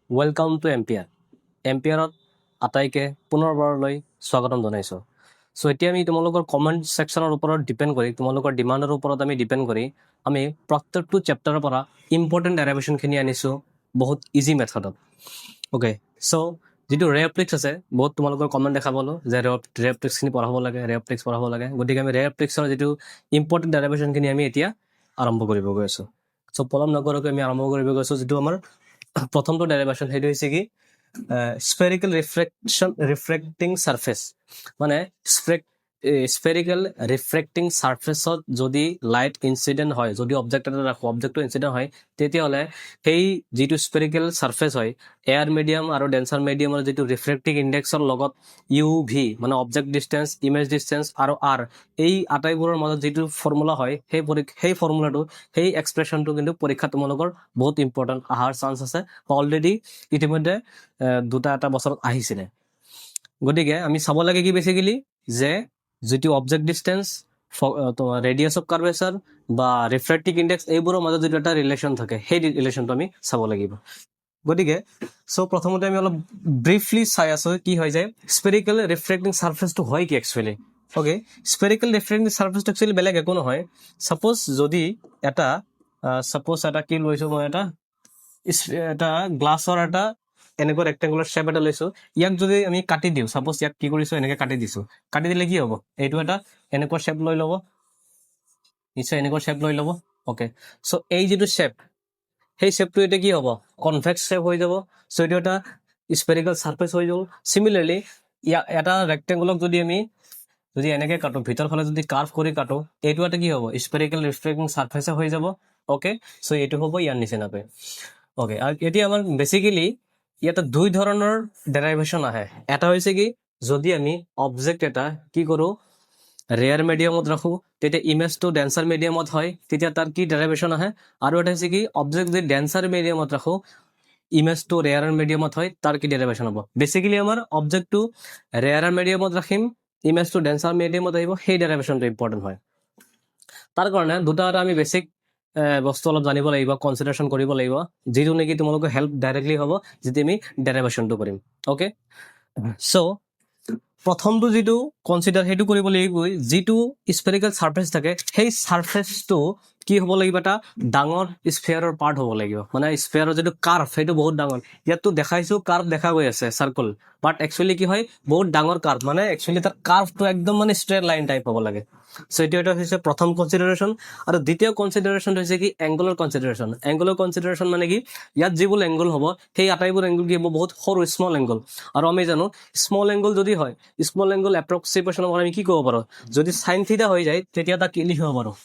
Welcome to ampere. এম্পিয়াৰত আটাইকে পুনৰবাৰলৈ স্বাগতম জনাইছোঁ। চ' এতিয়া আমি তোমালোকৰ কমেণ্ট ছেকশ্যনৰ ওপৰত ডিপেণ্ড কৰি, তোমালোকৰ ডিমাণ্ডৰ ওপৰত আমি ডিপেণ্ড কৰি আমি প্ৰত্যেকটো চেপ্টাৰৰ পৰা ইম্পৰ্টেণ্ট ডেৰাইভেশ্যনখিনি আনিছোঁ বহুত ইজি মেথডত। অ'কে, চ' যিটো ৰেঅপ্লিক্স আছে, বহুত তোমালোকৰ কমেণ্ট দেখা পালোঁ যে ৰেঅপ্লিক্সখিনি পঢ়াব লাগে, ৰেঅপ্লিক্স পঢ়াব লাগে। গতিকে আমি ৰেঅপ্লিক্সৰ যিটো ইম্পৰ্টেণ্ট ডেৰাইভেশ্যনখিনি আমি এতিয়া আৰম্ভ কৰিব গৈ আছোঁ। চ' পলম নকৰাকৈ আমি আৰম্ভ কৰিব গৈছোঁ। যিটো আমাৰ প্ৰথমটো ডেৰিভেশ্যন সেইটো হৈছে কি স্পেৰিকেল ৰিফ্ৰেক্টিং চাৰ্ফেচ, মানে স্পেৰিকেল ৰিফ্ৰেক্টিং চাৰ্ফেচত যদি লাইট ইনচিডেণ্ট হয়, যদি অবজেক্ট এটা ৰাখোঁ, অবজেক্টটো ইনচিডেণ্ট হয়, তেতিয়াহ'লে সেই যিটো স্পেৰিকেল চাৰ্ফেচ হয়, এয়াৰ মিডিয়াম আৰু ডেন্সাৰ মিডিয়ামৰ যিটো ৰিফ্ৰেক্টিং ইণ্ডেক্সৰ লগত UV মানে অবজেক্ট ডিষ্টেঞ্চ, ইমেজ ডিষ্টেঞ্চ আৰু R এই আটাইবোৰৰ মাজত যিটো ফৰ্মুলা হয়, সেই ফৰ্মুলাটো, সেই এক্সপ্ৰেশ্যনটো কিন্তু পৰীক্ষাত তোমালোকৰ বহুত ইম্পৰ্টেণ্ট অহাৰ চান্স আছে। অলৰেডি ইতিমধ্যে এটা বছৰত আহিছিলে। গতিকে আমি চাব লাগে কি বেচিকেলি যে যিটো object distance, radius of curvature বা ৰিফ্ৰেক্টিভ ইণ্ডেক্স এইবোৰৰ মাজত যিটো এটা ৰিলেশ্যন থাকে, সেই ৰিলেশ্যনটো আমি চাব লাগিব। গতিকে প্ৰথমতে আমি অলপ ব্ৰিফলি চাই আছোঁ কি হৈ যায় স্পেৰিকেল ৰিফ্ৰেক্টিং চাৰ্ফেচটো হয় কি একচুৱেলি। অ'কে, স্পেৰিকেল ৰিফ্ৰেক্টিং চাৰ্ফেচটো একচুৱেলি বেলেগ একো নহয়। ছাপ'জ যদি এটা কি লৈছোঁ মই, এটা গ্লাছৰ এটা এনেকুৱা ৰেক্টেংগুলাৰ শ্বেপ এটা লৈছোঁ। ইয়াক যদি আমি কাটি দিওঁ, ছাপ'জ ইয়াক কি কৰিছোঁ, এনেকৈ কাটি দিছোঁ, কাটি দিলে কি হ'ব, এইটো এটা এনেকুৱা শ্বেপ লৈ ল'ব, নিশ্চয় এনেকুৱা শ্বেপ লৈ ল'ব। অ'কে, চ' এই যিটো শ্বেপ, সেই শ্বেপটো এতিয়া কি হ'ব, কনভেক্স শ্বেপ হৈ যাব। চ' এইটো এটা স্পেৰিকেল চাৰ্ফেচ হৈ যাব। চিমিলাৰলি এটা ৰেক্টেংগুলক যদি এনেকৈ কাটো, ভিতৰ ফালে যদি কাৰ্ভ কৰি কাটো, এইটো এটা কি হ'ব, স্পেৰিকেল ৰিফ্ৰেক্টিং চাৰ্ফেচে হৈ যাব। অ'কে, চ' এইটো হ'ব ইয়াৰ নিচিনাকৈ। অ'কে, আৰু এতিয়া আমাৰ বেচিকেলি ইয়াতে দুই ধৰণৰ ডেৰাইভেশ্যন আহে। এটা হৈছে কি, যদি আমি অবজেক্ট এটা কি কৰোঁ, ৰেয়াৰ মিডিয়ামত ৰাখোঁ, তেতিয়া ইমেজটো ডেন্সাৰ মিডিয়ামত হয়, তেতিয়া তাৰ কি ডেৰাইভেশ্যন আহে। আৰু এটা হৈছে কি, অবজেক্ট যদি ডেন্সাৰ মিডিয়ামত ৰাখোঁ, ইমেজটো ৰেয়াৰ মিডিয়ামত হয়, তাৰ কি ডেৰাইভেশ্যন হ'ব। বেচিকেলি আমাৰ অবজেক্টটো ৰেয়াৰ মিডিয়ামত ৰাখিম, ইমেজটো ডেন্সাৰ মিডিয়ামত আহিব, সেই ডেৰাইভেশ্যনটো ইম্পৰ্টেণ্ট হয়। তাৰ কাৰণে দুটা এটা আমি বেছিক বস্তু অলপ জানিব লাগিব, কনচিডাৰেশ্যন কৰিব লাগিব, যিটো নেকি তোমালোকৰ হেল্প ডাইৰেক্টলি হ'ব যেতিয়া আমি ডেৰাইভেশ্যনটো কৰিম। অ'কে, চ' প্ৰথমটো যিটো কনচিডাৰ সেইটো কৰিব লাগিব, যিটো স্পেৰিকেল চাৰ্ফেচ থাকে, সেই চাৰ্ফেচটো কি হ'ব লাগিব, এটা ডাঙৰ স্ফেয়াৰৰ পাৰ্ট হ'ব লাগিব। মানে স্ফেয়াৰৰ যিটো কাৰ্ভ, সেইটো বহুত ডাঙৰ। ইয়াততো দেখাইছোঁ কাৰ্ভ দেখা গৈ আছে চাৰ্কল, বাট একচুৱেলি কি হয়, বহুত ডাঙৰ কাৰ্ভ, মানে একচুৱেলি তাৰ কাৰ্ভটো একদম মানে ষ্ট্ৰেট লাইন টাইপ হ'ব লাগে। চ' এইটো এটা হৈছে প্ৰথম কনচিডাৰেশ্যন। আৰু দ্বিতীয় কনচিডাৰেশ্যনটো হৈছে কি, এংগলৰ কনচিডাৰেশ্যন। এংগলৰ কনচিডাৰেশ্যন মানে কি, ইয়াত যিবোৰ এংগল হ'ব, সেই আটাইবোৰ এংগল কি হ'ব, বহুত সৰু স্মল এংগল। আৰু আমি জানো স্মল এংগল যদি হয়, স্মল এংগল এপ্ৰক্সিমেশ্যনৰ আমি কি ক'ব পাৰোঁ, যদি চাইন থিটা হৈ যায়, তেতিয়া তাক কি লিখিব পাৰোঁ,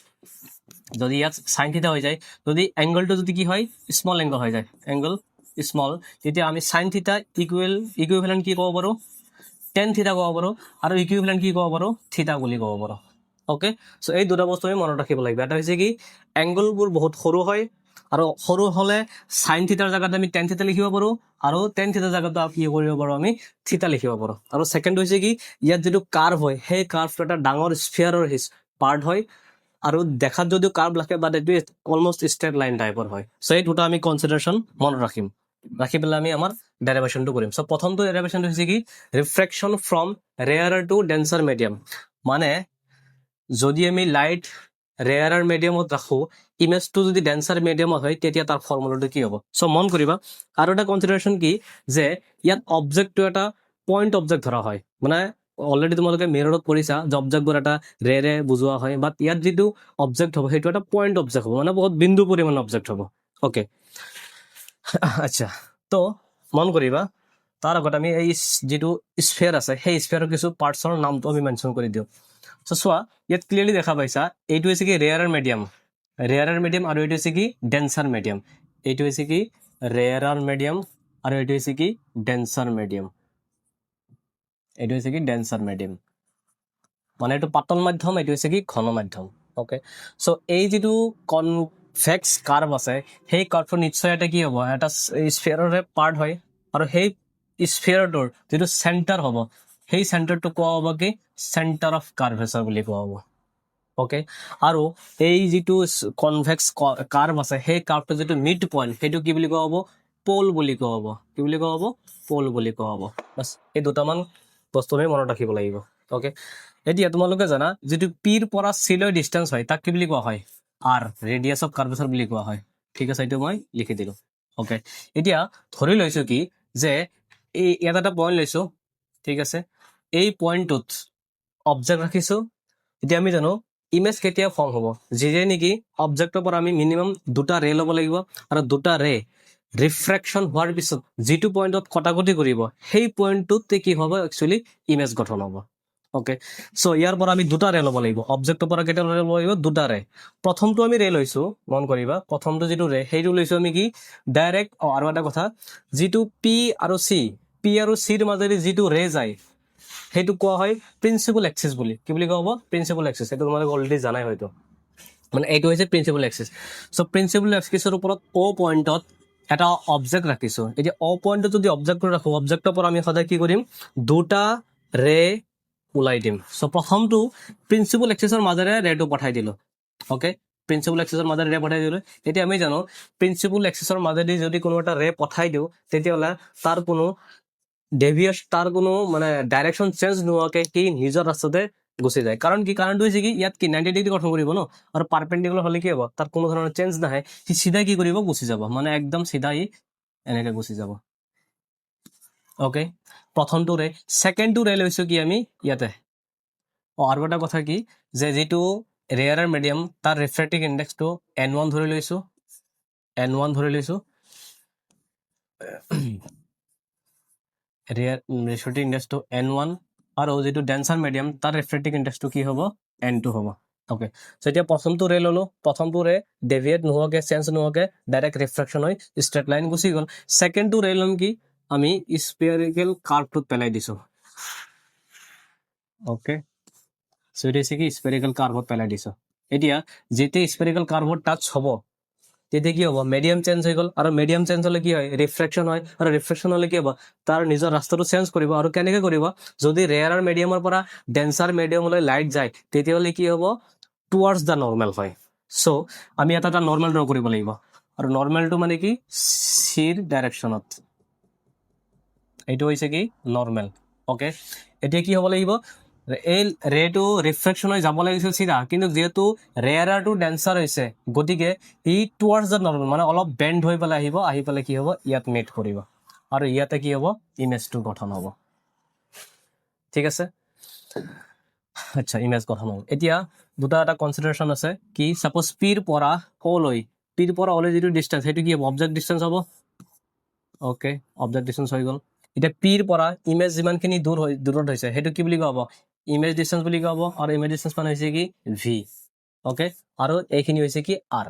যদি ইয়াত চাইন থিটা হৈ যায়, যদি এংগলটো যদি কি হয়, স্মল এংগল হৈ যায়, এংগল স্মল, তেতিয়া আমি চাইন থিটা ইকুইভেলেণ্ট কি ক'ব পাৰোঁ, টেন থিটা ক'ব পাৰোঁ, আৰু ইকুইভেলেণ্ট কি ক'ব পাৰোঁ, থিটা বুলি ক'ব পাৰোঁ। অ'কে, চ' এই দুটা বস্তু আমি মনত ৰাখিব লাগিব। এটা হৈছে কি, এংগলবোৰ বহুত সৰু হয়, আৰু সৰু হ'লে চাইন থিটাৰ জেগাত আমি টেন থিটা লিখিব পাৰোঁ, আৰু টেন থিটাৰ জেগাত কি কৰিব পাৰোঁ, আমি থিটা লিখিব পাৰোঁ। আৰু ছেকেণ্ড হৈছে কি, ইয়াত যিটো কাৰ্ভ হয়, সেই কাৰ্ভটো এটা ডাঙৰ স্ফিয়াৰৰ পাৰ্ট হয়, আৰু দেখাত যদিও কাৰ্ভ লাগে, বাট এইটো অলমষ্ট ষ্ট্ৰেট লাইন টাইপৰ হয়। চ' এই দুটা আমি কনচিডাৰেশ্যন মনত ৰাখি পেলাই আমি আমাৰ ডেৰাইভেশ্যনটো কৰিম। চ' প্ৰথমটো ডেৰাইভেশ্যনটো হৈছে কি, refraction from rarer to denser medium. মানে যদি আমি লাইট ৰেয়াৰাৰ মিডিয়ামত ৰাখোঁ, ইমেজটো যদি ডেন্সাৰ মিডিয়ামত হয়, তেতিয়া তাৰ ফৰ্মুলাটো কি হ'ব। চ' মন কৰিবা, আৰু এটা কনচিডাৰেশ্যন কি, যে ইয়াত অবজেক্টটো এটা পইণ্ট অবজেক্ট ধৰা হয়। মানে অলৰেডি তোমালোকে মিৰৰত পঢ়িছা যে অবজেক্টবোৰ এটা ৰেৰে বুজোৱা হয়, বাট ইয়াত যিটো অবজেক্ট হ'ব, সেইটো এটা পইণ্ট অবজেক্ট হ'ব, মানে বহুত বিন্দু পৰিমাণৰ অবজেক্ট হ'ব। অ'কে, আচ্ছা, তো মন কৰিবা, তাৰ আগত আমি এই যিটো স্ফেয়াৰ আছে, সেই স্ফেয়াৰৰ কিছু পাৰ্টছৰ নামটো আমি মেনশ্যন কৰি দিওঁ। চ' চোৱা, ইয়াত ক্লিয়াৰলি দেখা পাইছা, এইটো হৈছে কি ৰেয়াৰাৰ মিডিয়াম, আৰু এইটো হৈছে কি ডেন্সাৰ মিডিয়াম। এইটো হৈছে কি ৰেয়াৰাৰ মিডিয়াম, আৰু এইটো হৈছে কি ডেন্সাৰ মিডিয়াম। মানে এইটো পাতল মাধ্যম, এইটো হৈছে কি ঘন মাধ্যম। অ'কে, চ' এই যিটো কনভেক্স কাৰ্ভ আছে, সেই কাৰ্ভটো নিশ্চয় এটা কি হ'ব, এটা স্ফেয়াৰৰে পাৰ্ট হয়, আৰু সেই স্ফেয়াৰটোৰ যিটো চেণ্টাৰ হ'ব, সেই চেণ্টাৰটো কোৱা হ'ব কি চেণ্টাৰ অফ কাৰ্ভেচাৰ বুলি কোৱা হ'ব। অ'কে, আৰু এই যিটো কনভেক্স কাৰ্ভ আছে, সেই কাৰ্ভটো যিটো মিড পইণ্ট, সেইটো কি বুলি কোৱা হ'ব, পোল বুলি কোৱা হ'ব কি বুলি কোৱা হ'ব পোল বুলি কোৱা হ'ব বাছ এই দুটামান বস্তু আমি মনত ৰাখিব লাগিব অ'কে এতিয়া তোমালোকে জানা যিটো পিৰ পৰা চিলৈ ডিষ্টেঞ্চ হয় তাক কি বুলি কোৱা হয় আৰ ৰেডিয়াছ অফ কাৰ্ভেচাৰ বুলি কোৱা হয় ঠিক আছে এইটো মই লিখি দিলোঁ অ'কে এতিয়া ধৰি লৈছোঁ কি যে এই ইয়াত এটা পইণ্ট লৈছোঁ ঠিক আছে এই পইণ্টটোত অবজেক্ট ৰাখিছোঁ এতিয়া আমি জানো ইমেজ কেতিয়া ফৰ্ম হ'ব যে নেকি অবজেক্টৰ পৰা আমি মিনিমাম দুটা ৰে ল'ব লাগিব আৰু দুটা ৰে ৰিফ্ৰেকশ্যন হোৱাৰ পিছত যিটো পইণ্টত কটাকটি কৰিব সেই পইণ্টটোতে কি হ'ব একচুৱেলি ইমেজ গঠন হ'ব অ'কে চ' ইয়াৰ পৰা আমি দুটা ৰে ল'ব লাগিব অবজেক্টৰ পৰা কেতিয়া ল'ব লাগিব দুটা ৰে প্ৰথমটো আমি ৰে লৈছোঁ মন কৰিবা প্ৰথমটো যিটো ৰে সেইটো লৈছোঁ আমি কি ডাইৰেক্ট আৰু এটা কথা যিটো পি আৰু চিৰ মাজেদি যিটো ৰে যায় সেইটো কোৱা হয় প্ৰিন্সিপল এক্সিছ বুলি কি বুলি কোৱা হ'ব প্ৰিন্সিপল এক্সিছ সেইটো তোমালোকে অলৰেডি জানাই হয়তো মানে এইটো হৈছে প্ৰিন্সিপল এক্সিছ চ' প্ৰিন্সিপল এক্সিছৰ ওপৰত অ' পইণ্টত এটা অবজেক্ট ৰাখিছোঁ এতিয়া অ' পইণ্টত যদি অবজেক্টটো ৰাখোঁ অবজেক্টৰ পৰা আমি সদায় কি কৰিম দুটা ৰে ওলাই দিম চ' প্ৰথমটো প্ৰিন্সিপল এক্সিছৰ মাজেৰে ৰেটো পঠাই দিলোঁ অ'কে প্ৰিন্সিপল এক্সিছৰ মাজেৰে ৰে পঠাই দিলোঁ এতিয়া আমি জানো প্ৰিন্সিপল এক্সিছৰ মাজেদি যদি কোনো এটা ৰে পঠাই দিওঁ তেতিয়াহ'লে তাৰ কোনো মানে ডাইৰেকশ্যন চেঞ্জ নোহোৱাকৈ সি নিজৰ ৰাস্তাতে গুচি যায় কাৰণ কি কাৰণটো হৈছে কি ইয়াত কি 90 ডিগ্ৰী গঠন কৰিব ন আৰু পাৰপেণ্ডিকুলাৰ হ'লে কি হ'ব তাত কোনো ধৰণৰ চেঞ্জ নাহে সি চিধাই কি কৰিব গুচি যাব মানে একদম চিধাই এনেকৈ গুচি যাব অ'কে প্ৰথমটো ৰে ছেকেণ্ডটো ৰে লৈছোঁ কি আমি ইয়াতে আৰু এটা কথা কি যে যিটো ৰেয়াৰৰ মিডিয়াম তাৰ ৰিফ্ৰেক্টিভ ইণ্ডেক্সটো N1 ধৰি লৈছোঁ ৰিফ্ৰেক্টিভ ইণ্ডেক্সটো N1 আৰু যিটো ডেন্সাৰ মিডিয়াম তাৰ ৰিফ্ৰেক্টিভ ইণ্ডেক্সটো কি হ'ব N2 হ'ব অ'কে চ' এতিয়া প্ৰথমটো ৰে ল'লোঁ প্ৰথমটো ৰে ডেভিয়েট নোহোৱাকৈ চেঞ্জ নোহোৱাকৈ ডাইৰেক্ট ৰিফ্ৰেকশ্যন হৈ ষ্ট্ৰেট লাইন গুচি গ'ল ছেকেণ্ডটো ৰে ল'ম কি আমি স্পেৰিকেল কাৰ্ভটোত পেলাই দিছোঁ অ'কে চ' এইটো হৈছে কি স্পেৰিকেল কাৰ্ভত পেলাই দিছোঁ এতিয়া যেতিয়া স্পেৰিকেল কাৰ্ভত টাচ হ'ব তেতিয়া কি হ'ব মিডিয়াম চেঞ্জ হৈ গ'ল আৰু মিডিয়াম চেঞ্জ হ'লে কি হয় ৰিফ্ৰেকশ্যন হয় আৰু ৰিফ্ৰেকশ্যন হ'লে কি হ'ব তাৰ নিজৰ ৰাস্তাটো চেঞ্জ কৰিব আৰু কেনেকৈ কৰিব যদি ৰেয়াৰ মিডিয়ামৰ পৰা ডেন্সাৰ মিডিয়ামলৈ লাইট যায় তেতিয়াহ'লে কি হ'ব টুৱাৰ্ডছ দ্য নৰ্মেল হয় চ' আমি এটা নৰ্মেল ড্ৰ কৰিব লাগিব আৰু নৰ্মেলটো মানে কি চিৰ ডাইৰেকশ্যনত এইটো হৈছে কি নৰ্মেল অ'কে এতিয়া কি হ'ব লাগিব এই ৰেটো ৰিফ্ৰেকশ্যন হৈ যাব লাগিছিল চিধা কিন্তু যিহেতু ৰেয়াৰটো ডেন্সাৰ হৈছে গতিকে ই টুৱাৰ্ডছ দ্য নৰ্মেল মানে অলপ বেণ্ড হৈ পেলাই আহি পেলাই কি হ'ব ইয়াত মেট কৰিব আৰু ইয়াতে কি হ'ব ইমেজটো গঠন হ'ব ঠিক আছে আচ্ছা ইমেজ গঠন হ'ব এতিয়া দুটা এটা কনচিডাৰেশ্যন আছে কি ছাপ'জ পিৰ পৰা অ'লৈ যিটো ডিষ্টেঞ্চ সেইটো কি হ'ব অবজেক্ট ডিষ্টেঞ্চ হ'ব অ'কে অবজেক্ট ডিষ্টেঞ্চ হৈ গ'ল এতিয়া পিৰ পৰা ইমেজ যিমানখিনি দূৰত হৈছে সেইটো কি বুলি কোৱা হ'ব ইমেজ ডিষ্টেঞ্চ বুলি কোৱা হ'ব আৰু ইমেজ ডিষ্টেঞ্চ মানে হৈছে কি ভি অ'কে আৰু এইখিনি হৈছে কি আৰ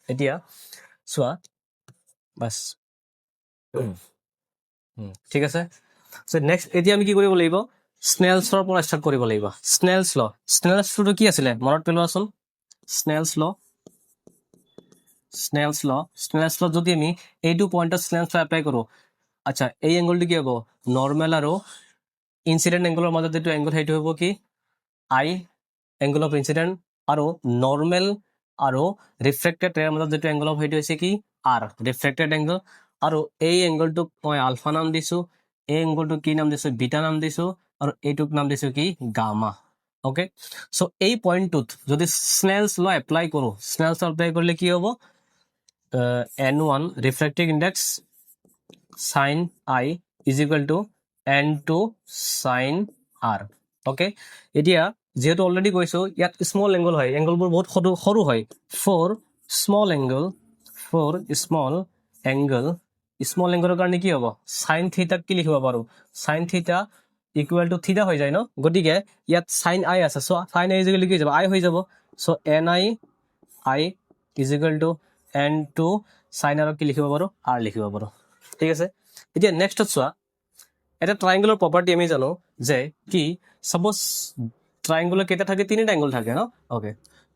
এতিয়া চোৱা বাছ ঠিক আছে চ' নেক্সট এতিয়া আমি কি কৰিব লাগিব স্নেলছৰ পৰা ষ্টাৰ্ট কৰিব লাগিব স্নেলছ লটো কি আছিলে মনত পেলোৱাচোন স্নেলছ ল যদি আমি এইটো পইণ্টত স্নেলছ ল এপ্লাই কৰোঁ আচ্ছা এই এংগলটো কি হ'ব নৰ্মেল আৰু ইনচিডেণ্ট এংগলৰ মাজত যিটো এংগল সেইটো হ'ব কি আই এংগল অফ ইনচিডেণ্ট আৰু নৰ্মেল আৰু ৰিফ্ৰেক্টেড ৰেৰ মাজত যিটো এংগল অফ সেইটো হৈছে কি আৰ ৰিফ্ৰেক্টেড এংগল আৰু এই এংগলটোক মই আলফা নাম দিছোঁ এই এংগলটোক কি নাম দিছোঁ বিটা নাম দিছোঁ আৰু এইটোক নাম দিছোঁ কি গামা অ'কে চ' এই পইণ্টটোত যদি স্নেলছ ল এপ্লাই কৰোঁ কৰিলে কি হ'ব N1 refractive index sin I is equal to N2 sin R okay এতিয়া যিহেতু অলৰেডি কৈছোঁ ইয়াত স্মল এংগল হয় এংগলবোৰ বহুত সৰু হয় ফৰ স্মল এংগলৰ কাৰণে কি হ'ব চাইন থিটাক কি লিখিব পাৰোঁ চাইন থিটা ইকুৱেল টু থিটা হৈ যায় ন গতিকে ইয়াত চাইন আই আছে চ' চাইন আই ইজিকেল কি হৈ যাব আই হৈ যাব so' NI is equal to N2 sine আৰক কি লিখিব পাৰোঁ আৰ লিখিব পাৰোঁ ঠিক আছে এতিয়া নেক্সটত চোৱা এটা ট্ৰাইংগুলাৰ প্ৰপাৰ্টি আমি জানো যে কি ছাপ'জ ট্ৰাইংগুলাৰ কেইটা থাকে তিনিটা এংগল থাকে ন অ'কে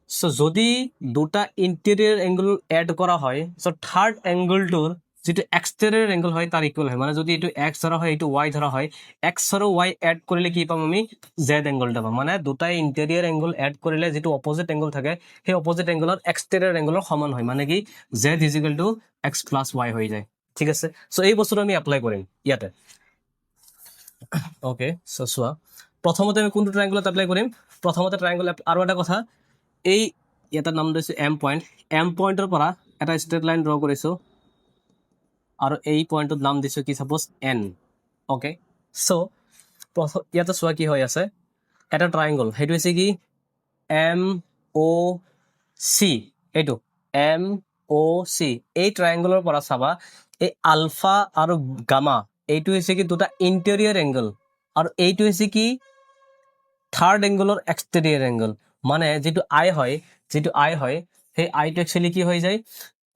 চ' যদি দুটা ইণ্টেৰিয়ৰ এংগল এড কৰা হয় চ' থাৰ্ড এংগলটোৰ যিটো এক্সটেৰিয়ৰ এংগল হয় তাৰ ইকুৱেল হয় মানে যদি এইটো এক্স ধৰা হয় এইটো ৱাই ধৰা হয় এক্স আৰু ৱাই এড কৰিলে কি পাম আমি জেড এংগল এটা পাম মানে দুটাই ইণ্টেৰিয়ৰ এংগল এড কৰিলে যিটো অপজিট এংগল থাকে সেই অপজিট এংগলৰ এক্সটেৰিয়ৰ এংগলৰ সমান হয় মানে কি Z equal to X plus Y হৈ যায় ঠিক আছে সো এই বস্তুটো আমি এপ্লাই কৰিম ইয়াতে ওকে সো চোৱা প্ৰথমতে আমি কোনটো ট্ৰায়াঙ্গলত এপ্লাই কৰিম প্ৰথমতে ট্ৰায়াঙ্গল আৰু এটা কথা এই এটা নাম দিছো এম পইণ্টৰ পৰা এটা ষ্ট্ৰেট লাইন ড্ৰ কৰিছো আৰু এই পইণ্টৰ নাম দিছো কি সাপোজ এন ওকে সো ইয়াতে চোৱা কি হৈ আছে এটা ট্ৰায়াঙ্গল সেইটো হৈছে কি এম অ চি এইটো এম অ চি এই ট্ৰায়াঙ্গলৰ পৰা চাবা এই আলফা আৰু গামা এইটো হৈছে কি দুটা ইণ্টেৰিয়ৰ এংগল আৰু এইটো হৈছে কি থাৰ্ড এংগলৰ এক্সটেৰিয়ৰ এংগল মানে যেটো আই হয় সেই আইটো একচুয়ালি কি হৈ যায়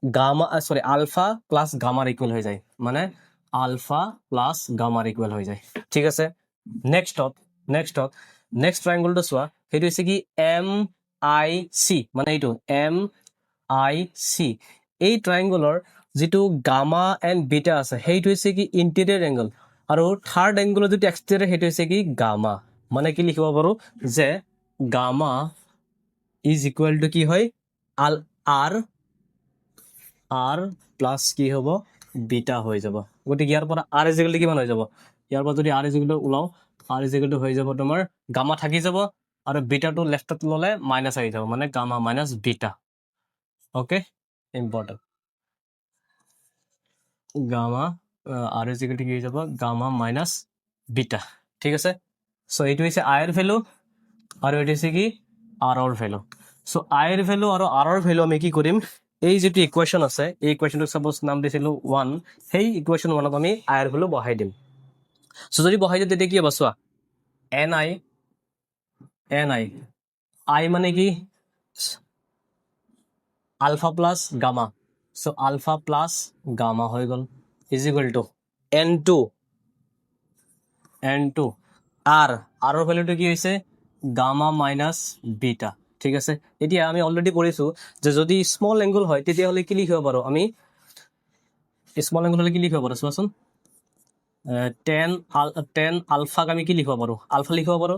গামা সরি আলফা প্লাস গামার ইকুয়াল হৈ যায় মানে আলফা প্লাস গামার ইকুয়াল হৈ যায় ঠিক আছে নেক্সট ট্রায়াঙ্গলটো চোৱা সেইটো হৈছে কি এম আই সি মানে এইটো এম আই সি এই ট্ৰায়াঙ্গলৰ যেটো গামা এন্ড বিটা আছে সেইটো হৈছে কি ইন্টেৰিয়ৰ এংগল আৰু থাৰ্ড এংগলৰ যেটো এক্সটেৰিয়ৰ সেইটো হৈছে কি গামা মানে কি লিখিব পাৰো যে গামা ইজ ইকুয়াল টু কি হয় আল আৰ প্লাস কি হব বিটা হৈ যাব গতি ইয়াৰ পৰা আৰ ইজ ইকুয়াল টু কিমান হৈ যাব ইয়াৰ পৰা যদি আৰ ইজ ইকুয়াল টু ওলাও আৰ ইজ ইকুয়াল টু হৈ যাব তোমাৰ গামা থাকি যাব আৰু বিটাটো লেফটত ললে মাইনাস আহি যাব মানে gamma minus beta okay important gamma আর ইজ ইকুয়াল টু কি হৈ যাব গামা মাইনাস বিটা ঠিক আছে সো এইটো হৈছে আই এর ভ্যালু আৰু এইটো হৈছে কি আৰ এৰ ভ্যালু সো আই এৰ ভ্যালু আৰু আৰ এৰ ভ্যালু আমি কি কৰিম এই যেটো ইকুয়েশন আছে এই ইকুয়েশনটো সাপোজ নাম দিছিলো 1 সেই ইকুয়েশন 1ত আমি আই এর ভ্যালু বহাই দিম সো যদি বহাই দিও তেতিয়া কি হ'ব চোৱা এন আই আই মানে কি alpha plus gamma so alpha plus gamma হৈ গল ইজ ইকুয়াল টু n2 আর এর ভ্যালুটো কি হৈছে গামা মাইনাস বিটা ঠিক আছে এতিয়া আমি অলরেডি পড়িছো যে যদি স্মল এঙ্গল হয় তেতিয়া হলে কি লিখিব পাৰো আমি স্মল এঙ্গল হলে কি লিখিব পাৰো চোৱাচোন 10 আলফাক আমি কি লিখিব পাৰো আলফা লিখিব পাৰো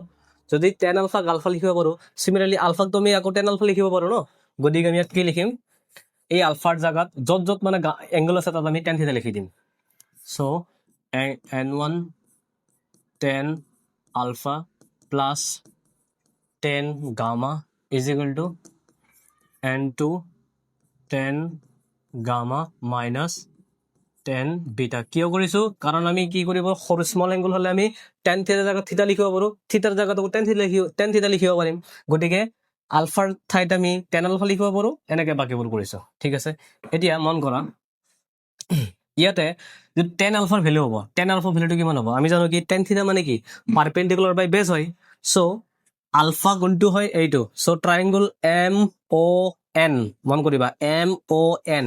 যদি 10 আলফাক আলফা লিখিব পাৰো সিমিলাৰলি আলফাক তুমি আকৌ 10 আলফা লিখিব পাৰো ন গতিকে আমি ইয়াত কি লিখিম এই আলফাৰ জায়গাত যত যত মানে এঙ্গল আছে তাত আমি tan থিটা লিখি দিম so n1 10 alpha plus 10 gamma is equal to n2 10 gamma minus 10 beta কিয় কৰিছো কাৰণ আমি কি কৰিব সৰু স্মল এংগল হলে আমি tan থিটাৰ জায়গাত থিটা লিখিব পাৰো থিটাৰ জায়গাত tan থিটা লিখিব পাৰিম গতিকে আলফাৰ ঠাইত আমি tan আলফা লিখিব পাৰো এনেকে বাকিবোৰ কৰিছো ঠিক আছে এতিয়া মন কৰা ইয়াতে যে tan আলফাৰ ভ্যালু হ'ব tan আলফা ভ্যালুটো কিমান হ'ব আমি জানো কি tan থিটা মানে কি পারপেন্ডিকুলার বাই বেস হয় সো আলফা কোনটো হয় এইটো so triangle M O N মন কৰিবা এম ও এন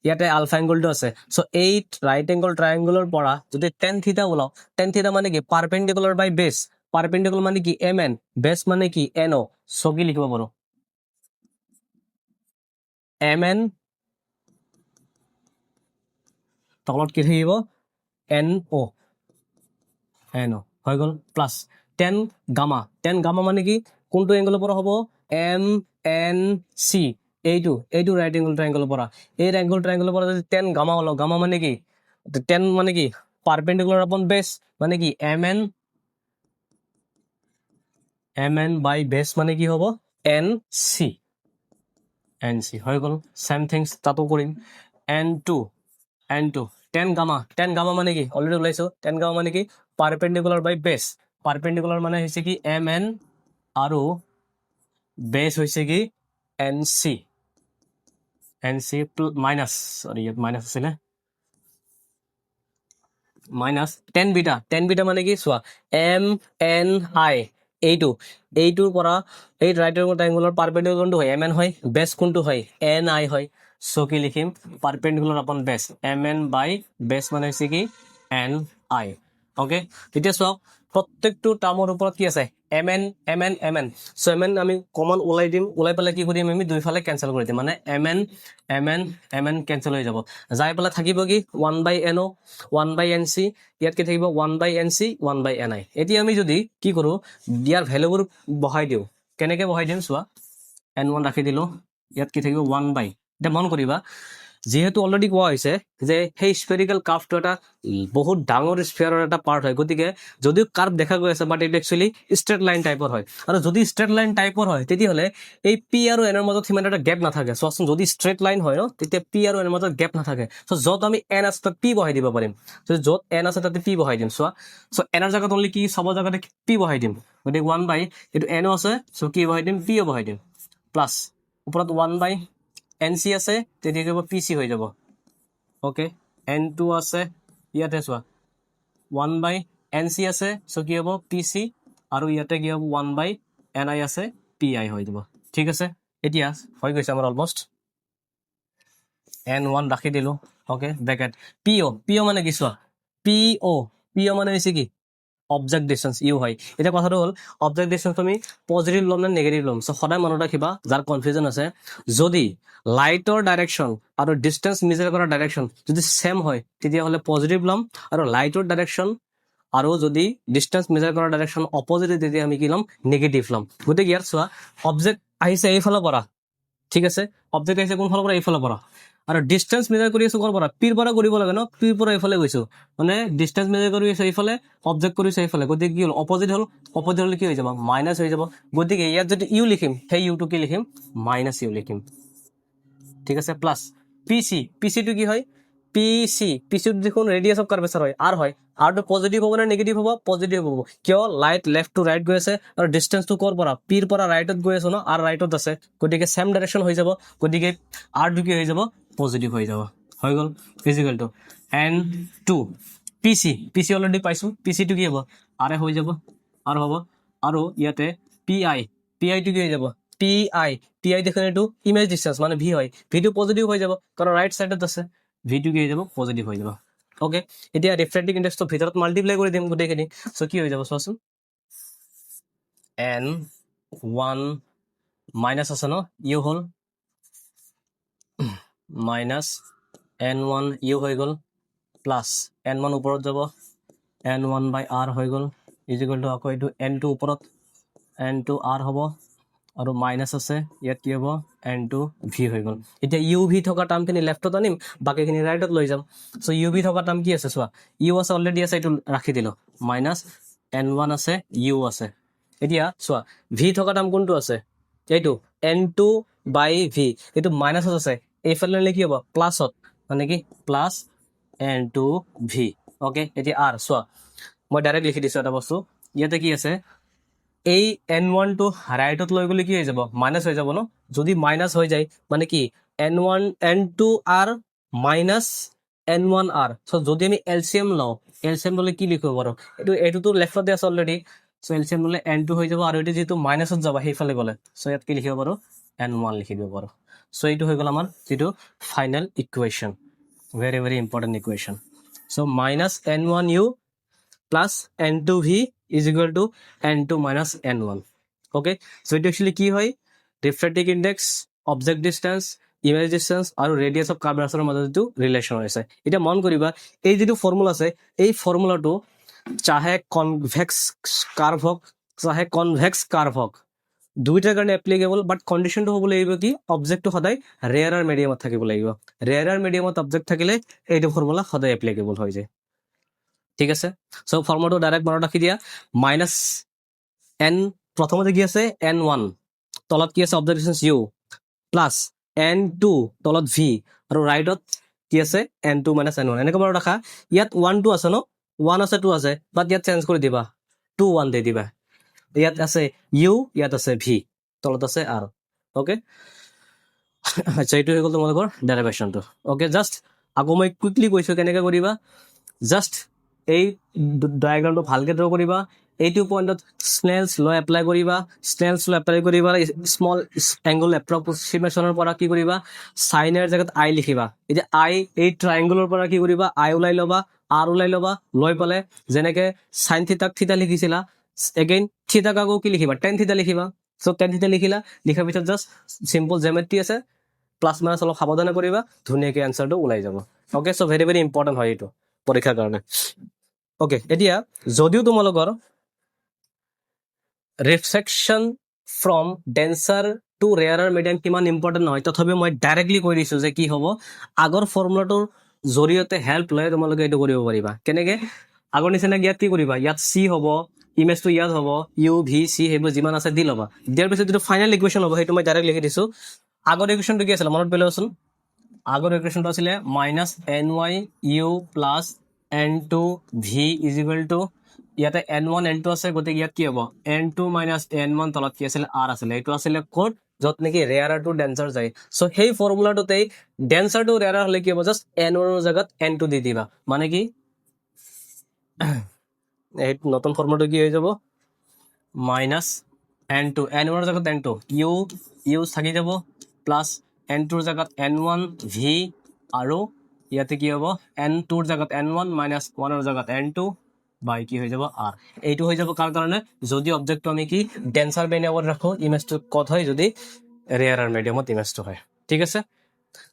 ইয়াতে আলফা এঙ্গলটো আছে সো এই ৰাইট এঙ্গল ট্ৰায়াঙ্গলৰ পৰা যদি tan থিটা ওলাও tan থিটা মানে কি পারপেন্ডিকুলার বাই বেস পারপেন্ডিকুলার মানে কি এম এন বেস মানে কি এন ও সো কি লিখিব পাৰো এম এন তলত কি থাকিব এন ও হৈ গল প্লাস 10 গামা মানে কি কোনটো এঙ্গলৰ পৰা হ'ব এম এন সি এইটো ৰাইট এঙ্গল ট্ৰায়াঙ্গলৰ পৰা এই এঙ্গল ট্ৰায়াঙ্গলৰ পৰা যদি 10 গামা হলো গামা মানে কি 10 মানে কি পারপেন্ডিকুলার আপন বেস মানে কি এম এন বাই বেস মানে কি হ'ব এন সি হৈ গল সেম থিংস তাতো কৰিম n2 10 গামা মানে কি অলরেডি ওলাইছো 10 গামা মানে কি পারপেন্ডিকুলার বাই বেস পারপেন্ডিকুলার মানে হৈছে কি এম এন আৰু বেস হৈছে কি এন সি মাইনাস সৰি ইয়াত মাইনাস আছিল মাইনাস 10 বিটা মানে কি চোৱা এম এন আই এইটোৰ পৰা এই ৰাইট এঙ্গল ট্ৰায়াঙ্গলৰ পারপেন্ডিকুলার কোনটো হয় এম এন হয় বেস কোনটো হয় এন আই হয় সো কি লিখিম পারপেন্ডিকুলার আপন বেস এম এন বাই বেস মানে হৈছে কি এন আই ওকে এতিয়া চোৱা প্ৰত্যেকটো টাৰ্মৰ ওপৰত কি আছে M N so M N আমি কমন ওলাই দিম ওলাই পেলাই কি কৰিম আমি দুইফালে ক্যান্সেল কৰি দিম মানে এম এন ক্যান্সেল হৈ যাব যাই পেলাই থাকিব কি 1 বাই এন ও 1 বাই এন সি ইয়াত কি থাকিব 1 বাই এন সি 1 বাই এন আই এতিয়া আমি যদি কি কৰো ইয়াৰ ভ্যালুবোৰ বহাই দিও কেনেকে বহাই দিম চোৱা n1 ৰাখি দিলো ইয়াত কি থাকিব 1 বাই এটা মন কৰিবা যিহেতু অলৰেডি কোৱা হৈছে যে সেই স্পেৰিকেল কাৰ্ভটো এটা বহুত ডাঙৰ স্ফিয়াৰৰ এটা পাৰ্ট হয়, গতিকে যদিও কাৰ্ভ দেখা গৈ আছে বাট এইটো একচুৱেলি ষ্ট্ৰেট লাইন টাইপৰ হয়, আৰু যদি ষ্ট্ৰেট লাইন টাইপৰ হয় তেতিয়াহ'লে এই পি আৰু এনৰ মাজত সিমান এটা গেপ নাথাকে। চোৱাচোন, যদি ষ্ট্ৰেট লাইন হয় ন তেতিয়া পি আৰু এনৰ মাজত গেপ নাথাকে। চ' য'ত আমি এন আছে তাত পি বহাই দিব পাৰিম। য'ত এন আছে তাতে পি বহাই দিম। চোৱা, চ' এনৰ জেগাত অনলি কি চবৰ জেগাতে পি বহাই দিম, গতিকে 1 বাই এইটো এনো আছে, চ' কি বহাই দিম, পিও বহাই দিম, প্লাছ ওপৰত 1 বাই এন চি আছে, তেতিয়া কি হ'ব, পি চি হৈ যাব। অ'কে, এন টু আছে ইয়াতে, চোৱা 1 বাই এন চি আছে, চ' কি হ'ব, পি চি, আৰু ইয়াতে কি হ'ব 1 বাই এন আই আছে, পি আই হৈ যাব। ঠিক আছে, এতিয়া হৈ গৈছে আমাৰ অলমষ্ট। N1 ৰাখি দিলো। অ'কে, ব্ৰেকেট পিঅ মানে কি চোৱা, পিঅ মানে হৈছে কি অবজেক্ট ডিষ্টেঞ্চ, ইউ হয়। এতিয়া কথাটো হ'ল অবজেক্ট ডিষ্টেঞ্চ আমি পজিটিভ ল'ম নে নেগেটিভ ল'ম। চ' সদায় মনত ৰাখিবা, যাৰ কনফিউজন আছে, যদি লাইটৰ ডাইৰেকশ্যন আৰু ডিষ্টেঞ্চ মেজাৰ কৰা ডাইৰেকশ্যন যদি ছেম হয় তেতিয়াহ'লে পজিটিভ ল'ম, আৰু লাইটৰ ডাইৰেকশ্যন আৰু যদি ডিষ্টেঞ্চ মেজাৰ কৰা ডাইৰেকশ্যন অপজিট তেতিয়া আমি কি ল'ম, নেগেটিভ ল'ম। গতিকে ইয়াত চোৱা, অবজেক্ট আহিছে এইফালৰ পৰা, ঠিক আছে, অবজেক্ট আহিছে কোনফালৰ পৰা, এইফালৰ পৰা, আৰু ডিষ্টেঞ্চ মেজাৰ কৰি আছো ক'ৰ পৰা, পিৰ পৰা কৰিব লাগে ন, পিৰ পৰা এইফালে গৈছো, মানে ডিষ্টেঞ্চ মেজাৰ কৰি আছো এইফালে, অবজেক্ট কৰিছো এইফালে, গতিকে কি হ'ল, অপজিট হ'ল, অপজিট হ'লে কি হৈ যাব, মাইনাছ হৈ যাব। গতিকে ইয়াত যদি ইউ লিখিম, সেই ইউটো কি লিখিম, মাইনাছ ইউ লিখিম। ঠিক আছে, প্লাছ পি চিটো কি হয়, পি চিটো দেখোন ৰেডিয়াছ অফ কাৰ্ভেচাৰ হয়, আৰ হয়, আৰটো পজিটিভ হ'ব নে নেগেটিভ হ'ব, পজিটিভ হ'ব। কিয়, লাইট লেফ্ট টু ৰাইট গৈ আছে, আৰু ডিষ্টেঞ্চটো ক'ৰ পৰা, পিৰ পৰা ৰাইটত গৈ আছে ন, আৰ ৰাইটত আছে, গতিকে ছেম ডাইৰেকশ্যন হৈ যাব, গতিকে আৰটো কি হৈ যাব, পজিটিভ হৈ যাব। হৈ গ'ল, physical to N two P C already পাইছো, পি চিটো কি হ'ব, আৰে হৈ যাব, আৰু হ'ব, আৰু ইয়াতে পি আইটো কি হৈ যাব, পি আই দেখোন এইটো ইমেজ ডিষ্টেঞ্চ মানে ভি হয়, ভিটো পজিটিভ হৈ যাব কাৰণ ৰাইট চাইডত আছে, ভিটো কি হৈ যাব, পজিটিভ হৈ যাব। অ'কে, এতিয়া ৰিফ্ৰেক্টিভ ইণ্ডেক্সটো ভিতৰত মাল্টিপ্লাই কৰি দিম গোটেইখিনি, চ' কি হৈ যাব চোৱাচোন, N1 মাইনাছ আছে ন, ইউ হ'ল মাইনাছ N1 ইউ হৈ গ'ল, প্লাছ N1 ওপৰত যাব, N1 বাই আৰ হৈ গ'ল, ইজিকুৱেল টু আকৌ এইটো N2 ওপৰত, N2 আৰ হ'ব, আৰু মাইনাছ আছে ইয়াত কি হ'ব, N2 ভি হৈ গ'ল। এতিয়া ইউ ভি থকা টাৰ্মখিনি লেফ্টত আনিম, বাকীখিনি ৰাইটত লৈ যাম। চ' ইউ ভি থকা টাৰ্ম কি আছে চোৱা, ইউ আছে অলৰেডি আছে, এইটো ৰাখি দিলোঁ, মাইনাছ N1 আছে, ইউ আছে। এতিয়া চোৱা, ভি থকা টাৰ্ম কোনটো আছে, এইটো N2 বাই ভি, এইটো মাইনাছত আছে, এইফালে কি হ'ব, প্লাছত, মানে কি প্লাছ N2 ভি। অ'কে, এতিয়া আৰ চোৱা, মই ডাইৰেক্ট লিখি দিছোঁ এটা বস্তু, ইয়াতে কি আছে, এই N1 টো ৰাইটত লৈ গ'লে কি হৈ যাব, মাইনাছ হৈ যাব ন, যদি মাইনাছ হৈ যায় মানে কি N2 R minus N1 R. চ' যদি আমি এলচিএম লওঁ, এলচিএম ল'লে কি লিখিব পাৰোঁ, এইটোতো লেফ্টতে আছে অলৰেডি, চ' এলচিএম ল'লে N2 হৈ যাব, আৰু এইটো যিটো মাইনাছত যাব সেইফালে গ'লে, চ' ইয়াত কি লিখিব পাৰোঁ, N1 লিখি দিব পাৰোঁ। চ' এইটো হৈ গ'ল আমাৰ যিটো final equation, very very important equation. So' minus N1 u plus N2 v is equal to N2 minus N1। Okay, so' এইটো একচুৱেলি কি হয়, refractive index, object distance, image distance আৰু ৰেডিয়াছ অফ কাৰ্ভেচাৰৰ মাজত যিটো ৰিলেশ্যন হৈছে। এতিয়া মন কৰিবা, এই যিটো ফৰ্মুলা আছে, এই ফৰ্মুলাটো চাহে কনভেক্স কাৰ্ভ হওক, চাহে কনভেক্স কাৰ্ভ হওক, দুইটাৰ কাৰণে এপ্লিকেবল, বাট কণ্ডিশ্যনটো হ'ব লাগিব কি, অবজেক্টটো সদায় ৰেয়াৰাৰ মিডিয়ামত থাকিব লাগিব। ৰেয়াৰাৰ মিডিয়ামত অবজেক্ট থাকিলে এইটো ফৰ্মুলা সদায় এপ্লিকেবল হৈ যায়। ঠিক আছে, চ' ফৰ্মুলাটো ডাইৰেক্ট মনত ৰাখি দিয়া, মাইনাছ এন, প্ৰথমতে কি আছে N1, তলত কি আছে object distance U, plus N2 তলত ভি, আৰু ৰাইটত কি আছে N2 মাইনাছ N1, এনেকৈ মনত ৰাখা। ইয়াত 1 2 আছে ন, 1 আছে 2 আছে, বাট ইয়াত চেঞ্জ কৰি দিবা, 2 1 দি দিবা, ইয়াত আছে ইউ, ইয়াত আছে ভি, তলত আছে আৰ। অ'কে, আচ্ছা, এইটো হৈ গ'ল তোমালোকৰ ডেৰিভেশ্যনটো। অ'কে, জাষ্ট আকৌ মই কুইকলি কৈছোঁ কেনেকৈ কৰিবা, জাষ্ট এই ডায়েগ্ৰামটো ভালকৈ ড্ৰ কৰিবা, এইটো পইণ্টত স্নেলছ ল এপ্লাই কৰিবা, স্মল এংগুল এপ্ৰক্সিমেশ্যনৰ পৰা কি কৰিবা, চাইনৰ জেগাত আই লিখিবা। এতিয়া আই, এই ট্ৰাইংগুলৰ পৰা কি কৰিবা, আই ওলাই ল'বা, আৰ ওলাই ল'বা, লৈ পেলাই যেনেকৈ চাইন থিতাক থিতা লিখিছিলা, এগেইন থিতাক আকৌ কি লিখিবা, টেন থিতা লিখিবা। চ' টেন থিতা লিখিলা, লিখাৰ পিছত জাষ্ট চিম্পল জেমেট্ৰি আছে, প্লাছ মাইনাছ অলপ সাৱধানে কৰিবা, ধুনীয়াকৈ এনচাৰটো ওলাই যাব। Okay, so' very very important হয় এইটো পৰীক্ষাৰ কাৰণে। অ'কে, এতিয়া যদিও তোমালোকৰ reflection from denser to rarer medium কিমান ইম্পৰ্টেণ্ট নহয়, তথাপিও মই ডাইৰেক্টলি কৈ দিছোঁ যে কি হ'ব, আগৰ ফৰ্মুলাটোৰ জৰিয়তে হেল্প লৈ তোমালোকে এইটো কৰিব পাৰিবা। কেনেকৈ? আগৰ নিচিনা ইয়াত কি কৰিবা, ইয়াত চি হ'ব, ইমেজটো ইয়াত হ'ব, ইউ ভি চি সেইবোৰ যিমান আছে দি ল'বা। দিয়াৰ পিছত যিটো ফাইনেল ইকুৱেশ্যন হ'ব সেইটো মই ডাইৰেক্ট লিখি দিছোঁ। আগৰ ইকুৱেশ্যনটো কি আছিলে মনত পেলোৱাচোন। আগৰ ইকুৱেশ্যনটো আছিলে minus N Y U plus N two V is equal to, ইয়াতে n1 n2 আছে, গতিকে ইয়াত কি হ'ব n2 মাইনাছ n1 তলত কি আছিলে r আছিলে। এইটো আছিলে ক'ত, য'ত নেকি ৰেয়াৰাৰ টু ডেন্সাৰ যায়। চ' সেই ফৰ্মুলাটোতেই ডেন্সাৰ টু ৰেয়াৰাৰ হ'লে কি হ'ব, জাষ্ট n1 ৰ জেগাত n2 দি দিবা। মানে কি এই নতুন ফৰ্মুলাটো কি হৈ যাব, মাইনাছ n2, n1 ৰ জেগাত n2, ইউ থাকি যাব, প্লাছ n2 ৰ জেগাত n1 ভি, আৰু ইয়াতে কি হ'ব n2 ৰ জেগাত n1 মাইনাছ 1 ৰ জেগাত n2 বাই কি হৈ যাব r। এইটো হৈ যাব কাৰ কাৰণে, যদি অবজেক্টটো আমি কি ডেন্সাৰ মিডিয়ামত ৰাখোঁ, ইমেজটো ক'ত হয়, যদি ৰেয়াৰাৰ মিডিয়ামত ইমেজটো হয়। ঠিক আছে।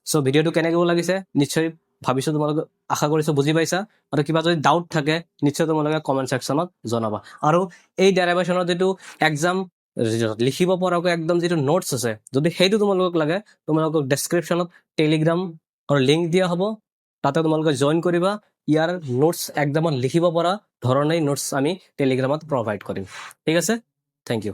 চ' ভিডিঅ'টো কেনেকৈ লাগিছে নিশ্চয় ভাবিছোঁ তোমালোকে, আশা কৰিছোঁ বুজি পাইছা। আৰু কিবা যদি ডাউট থাকে নিশ্চয় তোমালোকে কমেণ্ট ছেকশ্যনত জনাবা। আৰু এই ডেৰাইভেশ্যনৰ যিটো এক্সাম লিখিব পৰাকৈ একদম যিটো নোটছ আছে, যদি সেইটো তোমালোকক লাগে, তোমালোকক ডেছক্ৰিপশ্যনত টেলিগ্ৰামৰ লিংক দিয়া হ'ব, তাতে তোমালোকে জইন কৰিবা। ইয়াৰ নোটছ এক্সামত লিখিব পৰা ধৰণেই নোটছ আমি টেলিগ্ৰামত প্ৰভাইড কৰিম। ঠিক আছে, থেংক ইউ।